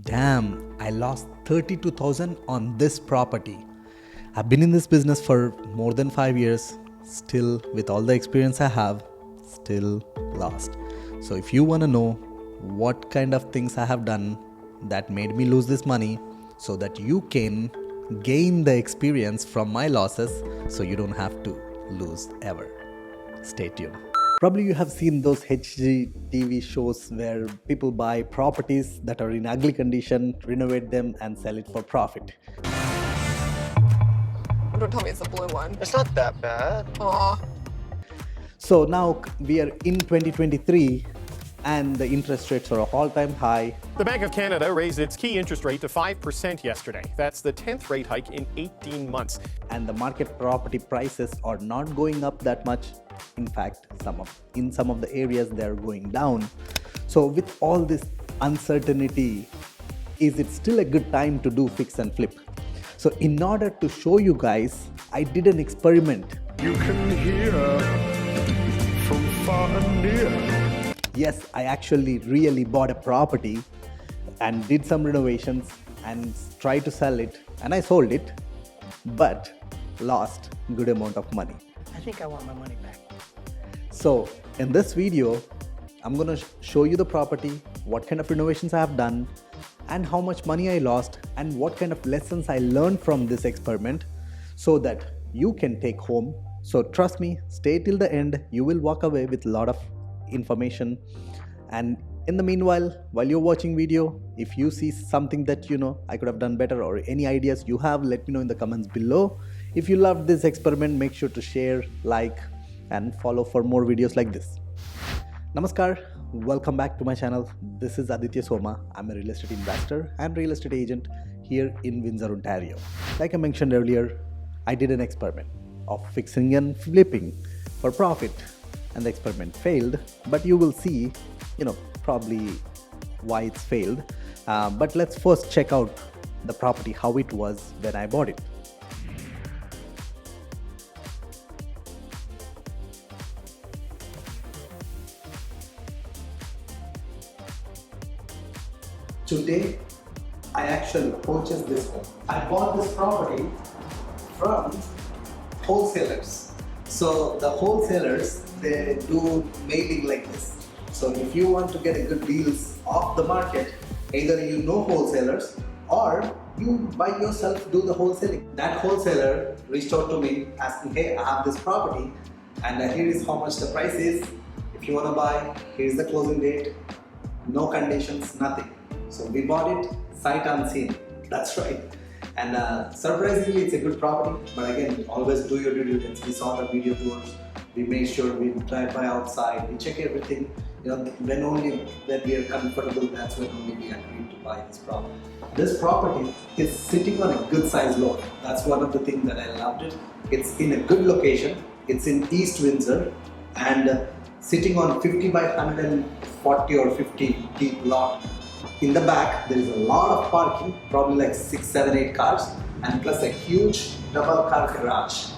Damn, I lost 32,000 on this property. I've been in this business for more than 5 years. Still, with all the experience I have, still lost. So if you want to know what kind of things I have done that made me lose this money, so that you can gain the experience from my losses, so you don't have to lose ever. Stay tuned. Probably you have seen those HGTV shows where people buy properties that are in ugly condition, renovate them and sell it for profit. Don't tell me it's a blue one. It's not that bad. Aw. So now we are in 2023 and the interest rates are at all-time high. The Bank of Canada raised its key interest rate to 5% yesterday. That's the 10th rate hike in 18 months. And the market property prices are not going up that much. In fact, in some of the areas they are going down. So with all this uncertainty, is it still a good time to do fix and flip? So in order to show you guys, I did an experiment. You can hear from far and near. Yes, I actually really bought a property and did some renovations and tried to sell it, and I sold it, but lost a good amount of money. I think I want my money back. So in this video, I'm gonna show you the property, what kind of renovations I have done, and how much money I lost, and what kind of lessons I learned from this experiment, so that you can take home. So trust me, stay till the end. You will walk away with a lot of information. And in the meanwhile, while you're watching video, if you see something that I could have done better, or any ideas you have, let me know in the comments below. If you loved this experiment, make sure to share, like, and follow for more videos like this. Namaskar, welcome back to my channel. This is Aditya Soma. I'm a real estate investor and real estate agent here in Windsor, Ontario. Like I mentioned earlier, I did an experiment of fixing and flipping for profit, and the experiment failed, but you will see, probably why it's failed. But let's first check out the property, how it was when I bought it. Today, I actually purchased this home. I bought this property from wholesalers. So the wholesalers, they do mailing like this. So if you want to get a good deals off the market, either wholesalers or you by yourself do the wholesaling. That wholesaler reached out to me asking, hey, I have this property and here is how much the price is. If you want to buy, here's the closing date. No conditions, nothing. So we bought it sight unseen. That's right. And surprisingly, it's a good property. But again, always do your due diligence. We saw the video tours. We made sure we drive by outside. We check everything. When we are comfortable, that's when only we agreed to buy this property. This property is sitting on a good size lot. That's one of the things that I loved it. It's in a good location. It's in East Windsor and sitting on 50 by 140 or 50 deep lot. In the back, there is a lot of parking, probably like 6, 7, 8 cars, and plus a huge double car garage.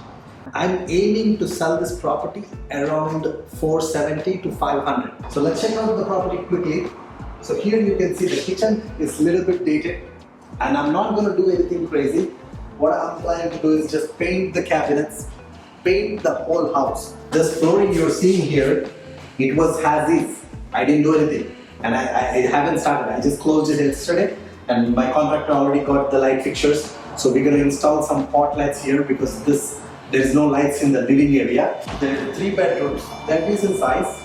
I'm aiming to sell this property around 470 to 500. So let's check out the property quickly. So here you can see the kitchen is a little bit dated, and I'm not going to do anything crazy. What I'm planning to do is just paint the cabinets, paint the whole house. This flooring you're seeing here, it was as is. I didn't do anything. And I haven't started. I just closed it yesterday, and my contractor already got the light fixtures. So we're going to install some pot lights here because there's no lights in the living area. There are 3 bedrooms, that is in size.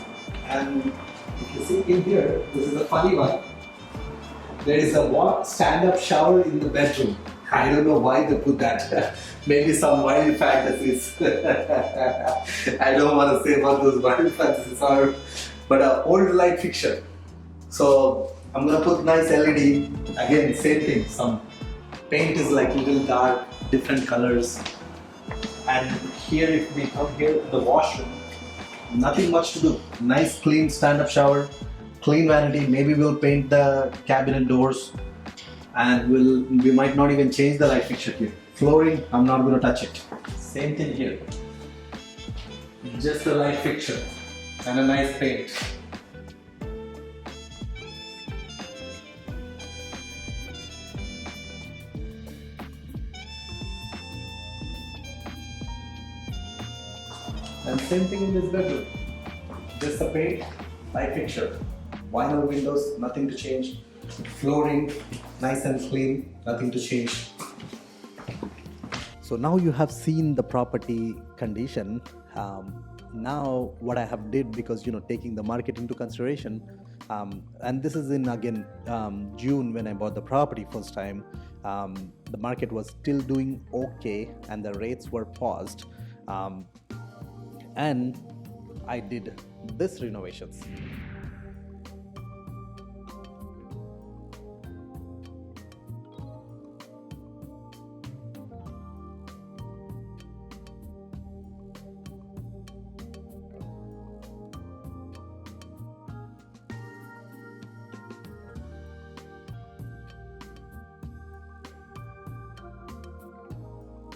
And if you see in here, this is a funny one. There is a stand-up shower in the bedroom. I don't know why they put that. Maybe some wild fantasies. I don't want to say what those wild fantasies are. But an old light fixture. So I'm gonna put nice LED. Again, same thing. Some paint is like little dark, different colors. And here, if we come here to the washroom, nothing much to do. Nice, clean stand-up shower, clean vanity. Maybe we'll paint the cabinet doors, and we might not even change the light fixture here. Flooring, I'm not gonna touch it. Same thing here. Just the light fixture and a nice paint. And same thing in this bedroom. Just a paint, light fixture. Vinyl windows, nothing to change. Flooring, nice and clean, nothing to change. So now you have seen the property condition. Now what I have did, because taking the market into consideration, and this is in again June when I bought the property first time. The market was still doing okay and the rates were paused, and I did this renovations.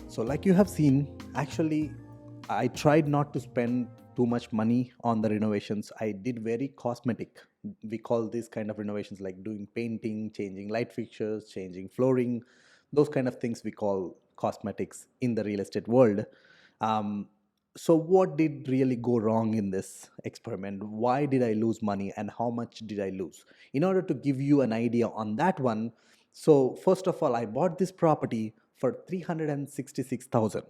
So like you have seen, actually, I tried not to spend too much money on the renovations. I did very cosmetic. We call these kind of renovations like doing painting, changing light fixtures, changing flooring, those kind of things we call cosmetics in the real estate world. So what did really go wrong in this experiment? Why did I lose money and how much did I lose? In order to give you an idea on that one, so first of all, I bought this property for 366,000,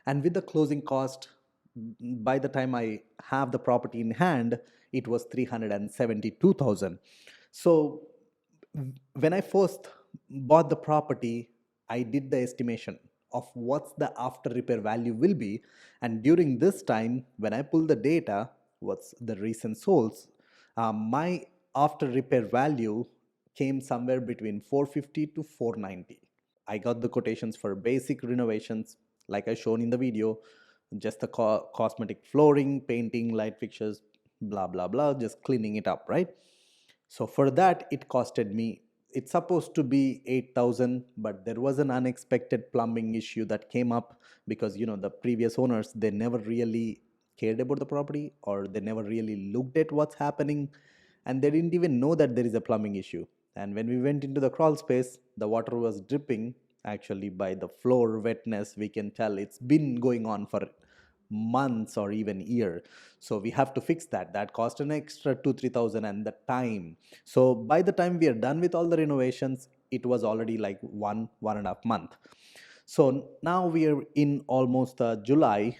and with the closing cost, by the time I have the property in hand, it was 372,000. So when I first bought the property, I did the estimation of what's the after repair value will be, and during this time when I pull the data, what's the recent solds, my after repair value came somewhere between 450 to 490. I got the quotations for basic renovations, like I shown in the video, just the cosmetic flooring, painting, light fixtures, blah, blah, blah, just cleaning it up, right? So for that, it costed me, it's supposed to be 8,000, but there was an unexpected plumbing issue that came up because, the previous owners, they never really cared about the property, or they never really looked at what's happening, and they didn't even know that there is a plumbing issue. And when we went into the crawl space, the water was dripping. Actually, by the floor wetness, we can tell it's been going on for months or even year. So we have to fix that. That cost an extra 2-3,000, and the time. So by the time we are done with all the renovations, it was already like 1.5 month. So now we are in almost July,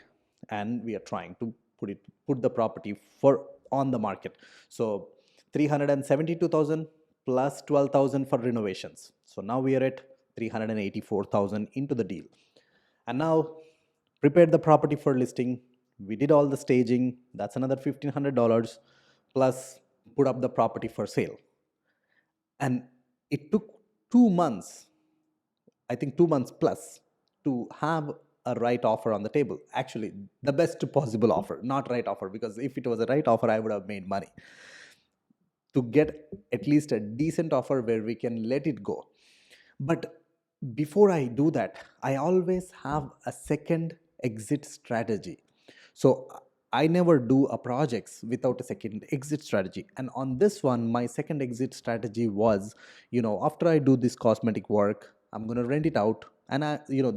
and we are trying to put the property on the market. So 372,000 plus 12,000 for renovations. So now we are at 384,000 into the deal. And now prepared the property for listing. We did all the staging. That's another $1,500 plus put up the property for sale. And it took 2 months, I think 2 months plus, to have a right offer on the table. Actually, the best possible offer, not right offer, because if it was a right offer, I would have made money. To get at least a decent offer where we can let it go. But before I do that, I always have a second exit strategy. So I never do a projects without a second exit strategy. And on this one, my second exit strategy was, after I do this cosmetic work, I'm going to rent it out. And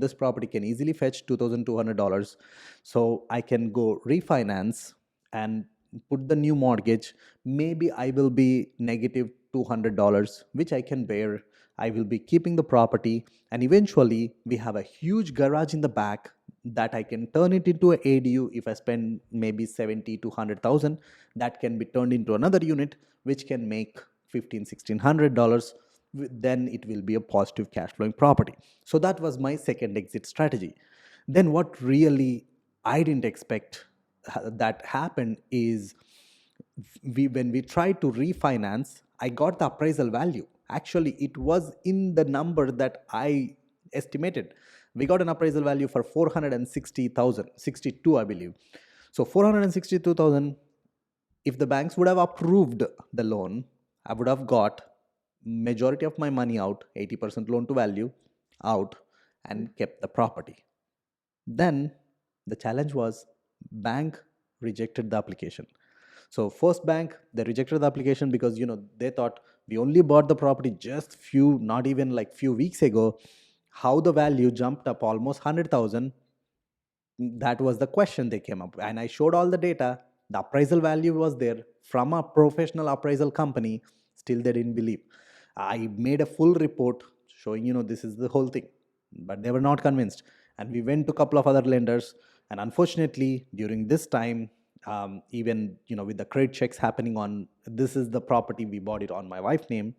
this property can easily fetch $2,200. So I can go refinance and put the new mortgage. Maybe I will be negative $200, which I can bear. I will be keeping the property, and eventually we have a huge garage in the back that I can turn it into an ADU. If I spend maybe 70 to 100,000, that can be turned into another unit which can make $1,500-$1,600. Then it will be a positive cash flowing property. So that was my second exit strategy. Then what really I didn't expect that happened is when we tried to refinance, I got the appraisal value. Actually, it was in the number that I estimated. We got an appraisal value for 460,000, 62, I believe. So 462,000, if the banks would have approved the loan, I would have got majority of my money out, 80% loan to value out, and kept the property. Then the challenge was bank rejected the application. So first bank, they rejected the application because they thought we only bought the property just not even like few weeks ago. How the value jumped up almost 100,000? That was the question they came up with. And I showed all the data. The appraisal value was there from a professional appraisal company. Still, they didn't believe. I made a full report showing, this is the whole thing. But they were not convinced. And we went to a couple of other lenders. And unfortunately, during this time, even, with the credit checks happening on, this is the property, we bought it on my wife's name.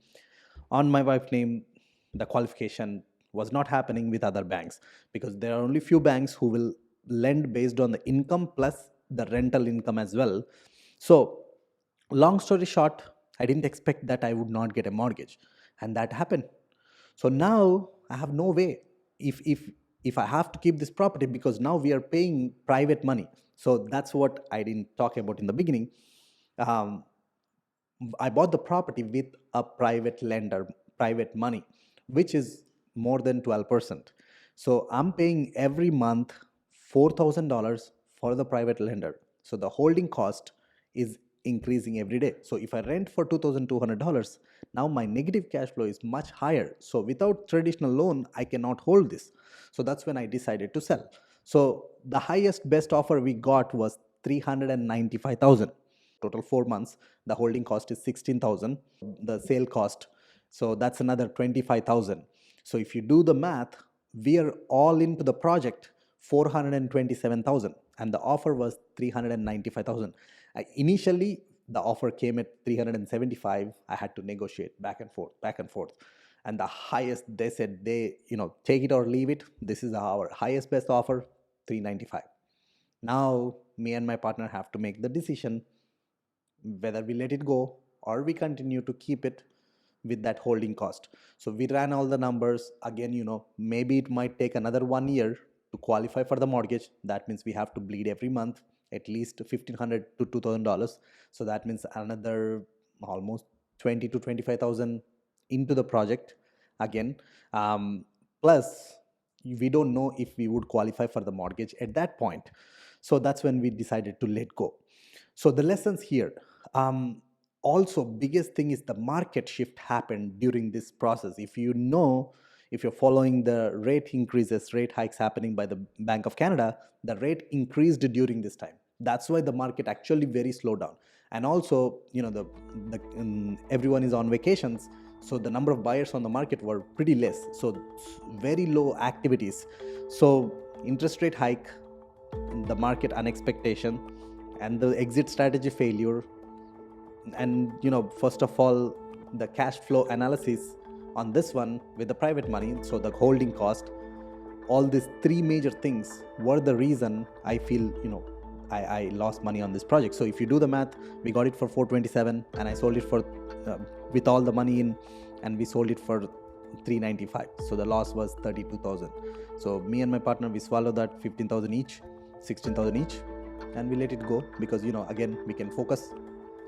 On my wife's name, the qualification was not happening with other banks, because there are only few banks who will lend based on the income plus the rental income as well. So long story short, I didn't expect that I would not get a mortgage, and that happened. So now I have no way, if I have to keep this property, because now we are paying private money. So that's what I didn't talk about in the beginning. I bought the property with a private lender, private money, which is more than 12%. So I'm paying every month $4,000 for the private lender. So the holding cost is increasing every day. So if I rent for $2,200, now my negative cash flow is much higher. So without traditional loan, I cannot hold this. So that's when I decided to sell. So the highest best offer we got was $395,000. Total 4 months, the holding cost is $16,000. The sale cost, so that's another $25,000. So if you do the math, we are all into the project $427,000, and the offer was $395,000. Initially, the offer came at $375,000. I had to negotiate back and forth. And the highest, they said, take it or leave it. This is our highest best offer, $395,000. Now, me and my partner have to make the decision whether we let it go or we continue to keep it with that holding cost. So we ran all the numbers. Again, maybe it might take another 1 year to qualify for the mortgage. That means we have to bleed every month at least $1,500 to $2,000. So that means another almost $20,000 to $25,000 into the project again. Plus, we don't know if we would qualify for the mortgage at that point. So that's when we decided to let go. So the lessons here. Also, biggest thing is the market shift happened during this process. If you're following the rate increases, rate hikes happening by the Bank of Canada, the rate increased during this time. That's why the market actually very slowed down. And also, everyone is on vacations, so the number of buyers on the market were pretty less. So very low activities. So interest rate hike, the market unexpectation, and the exit strategy failure, and first of all, the cash flow analysis on this one with the private money, so the holding cost, all these three major things were the reason I feel I lost money on this project. So if you do the math, we got it for $427,000, and I sold it for with all the money in, and we sold it for $395,000. So the loss was $32,000. So me and my partner, we swallowed that $15,000 each, $16,000 each, and we let it go, because again, we can focus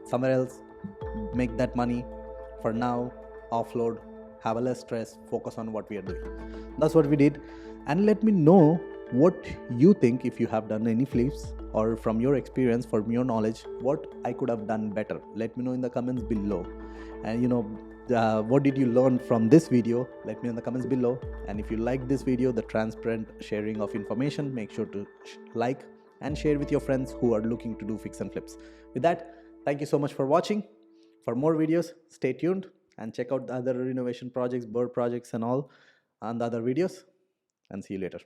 somewhere else, make that money for now, offload, have a less stress, focus on what we are doing. That's what we did. And let me know what you think, if you have done any flips, or from your experience, from your knowledge, what I could have done better. Let me know in the comments below. And what did you learn from this video? Let me know in the comments below. And if you like this video, the transparent sharing of information, make sure to like and share with your friends who are looking to do fix and flips. With that, thank you so much for watching. For more videos, stay tuned and check out the other renovation projects, bird projects and all, and the other videos, and see you later.